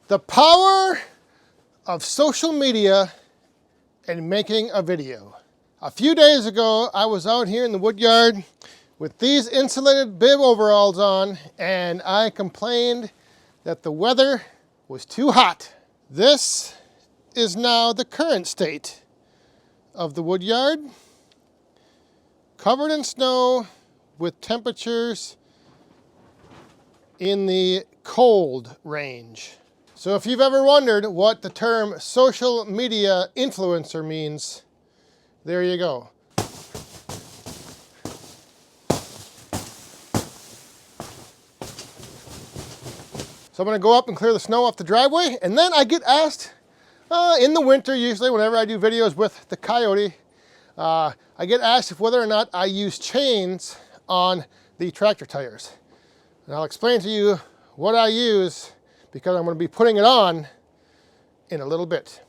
The power of social media and making a video. A few days ago, I was out here in the wood yard with these insulated bib overalls on, and I complained that the weather was too hot. This is now the current state of the wood yard, covered in snow with temperatures in the cold range. So if you've ever wondered what the term social media influencer means, there you go. So I'm going to go up and clear the snow off the driveway, and then I get asked in the winter, usually whenever I do videos with the Kioti, I get asked if whether or not I use chains on the tractor tires. And I'll explain to you what I use because I'm going to be putting it on in a little bit.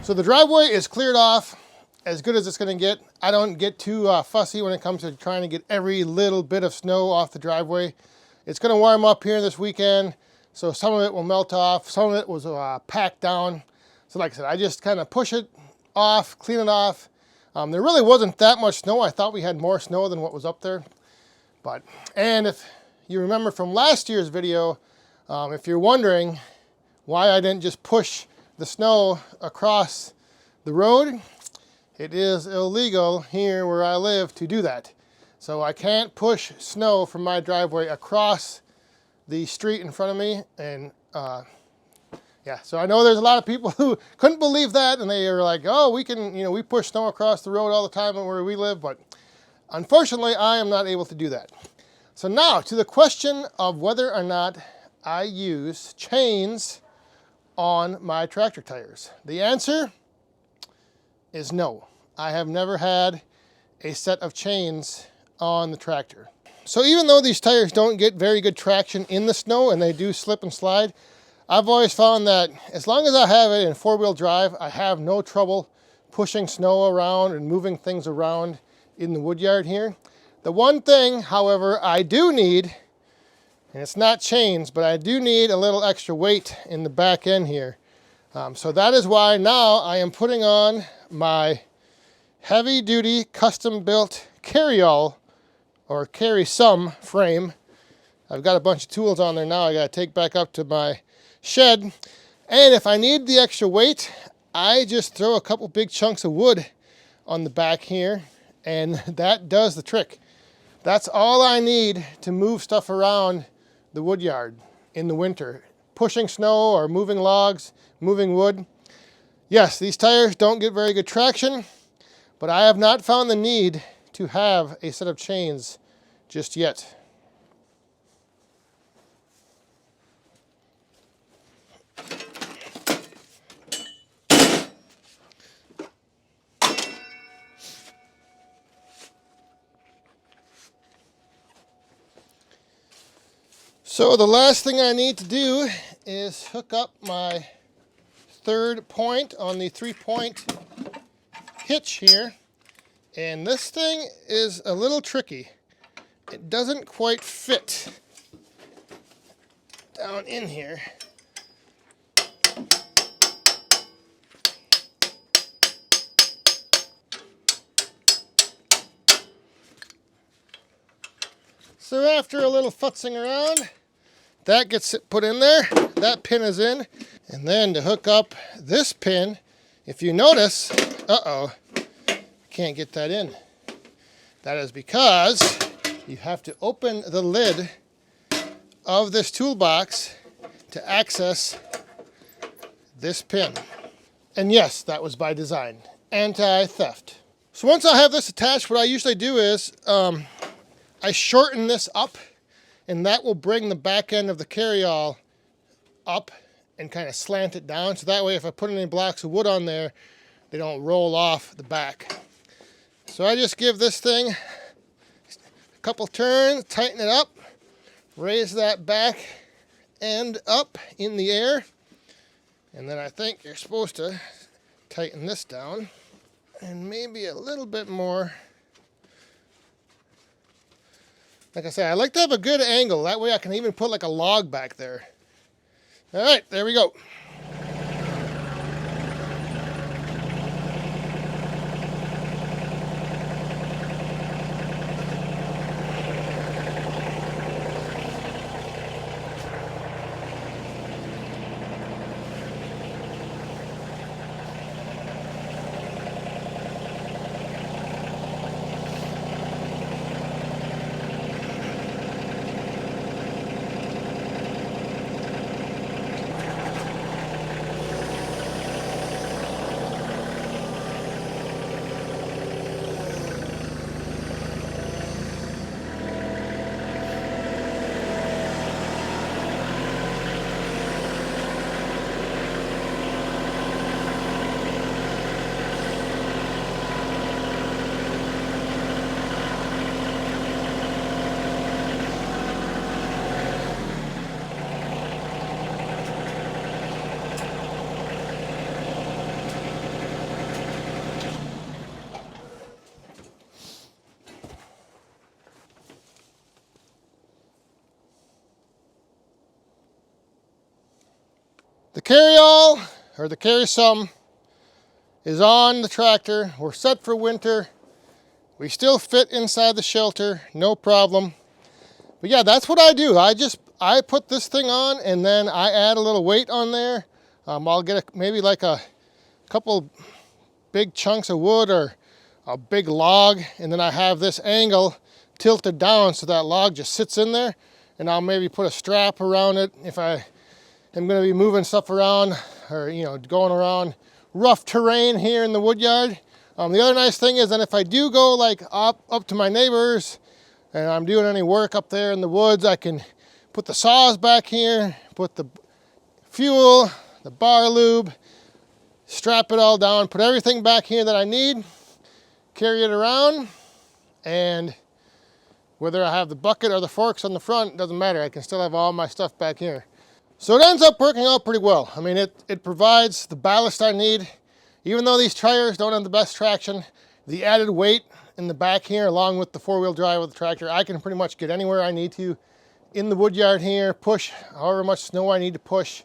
So the driveway is cleared off as good as it's going to get. I don't get too fussy when it comes to trying to get every little bit of snow off the driveway. It's going to warm up here this weekend, so some of it will melt off. Some of it was packed down. So like I said, I just kind of push it off, clean it off. There really wasn't that much snow. I thought we had more snow than what was up there. And if you remember from last year's video, if you're wondering why I didn't just push the snow across the road, it is illegal here where I live to do that. So I can't push snow from my driveway across the street in front of me. And yeah, so I know there's a lot of people who couldn't believe that, and they were like, oh, we can, we push snow across the road all the time where we live, but unfortunately I am not able to do that. So now to the question of whether or not I use chains on my tractor tires. The answer is no. I have never had a set of chains on the tractor. So even though these tires don't get very good traction in the snow and they do slip and slide, I've always found that as long as I have it in four-wheel drive, I have no trouble pushing snow around and moving things around in the wood yard here. The one thing, however, I do need, and it's not chains, but I do need a little extra weight in the back end here. So that is why now I am putting on my heavy-duty custom-built carry-all or carry-some frame. I've got a bunch of tools on there now I got to take back up to my shed. And if I need the extra weight, I just throw a couple big chunks of wood on the back here, and that does the trick. That's all I need to move stuff around the wood yard in the winter. Pushing snow or moving logs, moving wood. Yes, these tires don't get very good traction, but I have not found the need to have a set of chains just yet. So the last thing I need to do is hook up my third point on the 3-point hitch here. And this thing is a little tricky. It doesn't quite fit down in here. So after a little futzing around, that gets put in there, that pin is in, And then to hook up this pin, if you notice, can't get that in. That is because you have to open the lid of this toolbox to access this pin. And yes, that was by design. Anti-theft. So once I have this attached, what I usually do is I shorten this up, and that will bring the back end of the carryall up and kind of slant it down. So that way if I put any blocks of wood on there, they don't roll off the back. So I just give this thing a couple turns, tighten it up, raise that back end up in the air, and then I think you're supposed to tighten this down and maybe a little bit more. Like I said, I like to have a good angle. That way I can even put like a log back there. All right, there we go. The carryall, or the carry sum, is on the tractor. We're set for winter. We still fit inside the shelter, no problem. But yeah, that's what I do. I put this thing on, and then I add a little weight on there. I'll get maybe like a couple big chunks of wood or a big log, and then I have this angle tilted down so that log just sits in there, and I'll maybe put a strap around it if I am going to be moving stuff around, or going around rough terrain here in the wood yard. The other nice thing is that if I do go like up to my neighbors and I'm doing any work up there in the woods, I can put the saws back here, put the fuel, the bar lube, strap it all down, put everything back here that I need, carry it around, and whether I have the bucket or the forks on the front, doesn't matter. I can still have all my stuff back here. So it ends up working out pretty well. I mean, it provides the ballast I need. Even though these tires don't have the best traction, the added weight in the back here, along with the four-wheel drive of the tractor, I can pretty much get anywhere I need to in the wood yard here, push however much snow I need to push.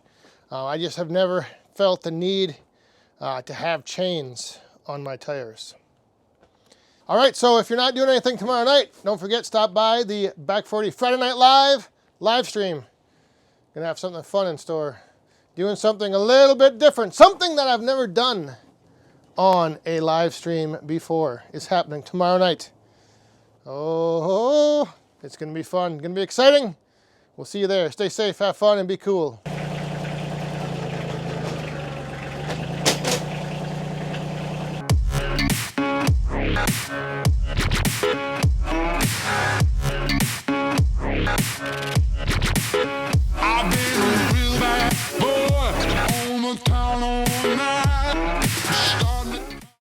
I just have never felt the need to have chains on my tires. All right, so if you're not doing anything tomorrow night, don't forget, stop by the Back 40 Friday Night live stream. Gonna have something fun in store. Doing something a little bit different. Something that I've never done on a live stream before is happening tomorrow night. Oh, it's gonna be fun, gonna be exciting. We'll see you there. Stay safe, have fun, and be cool.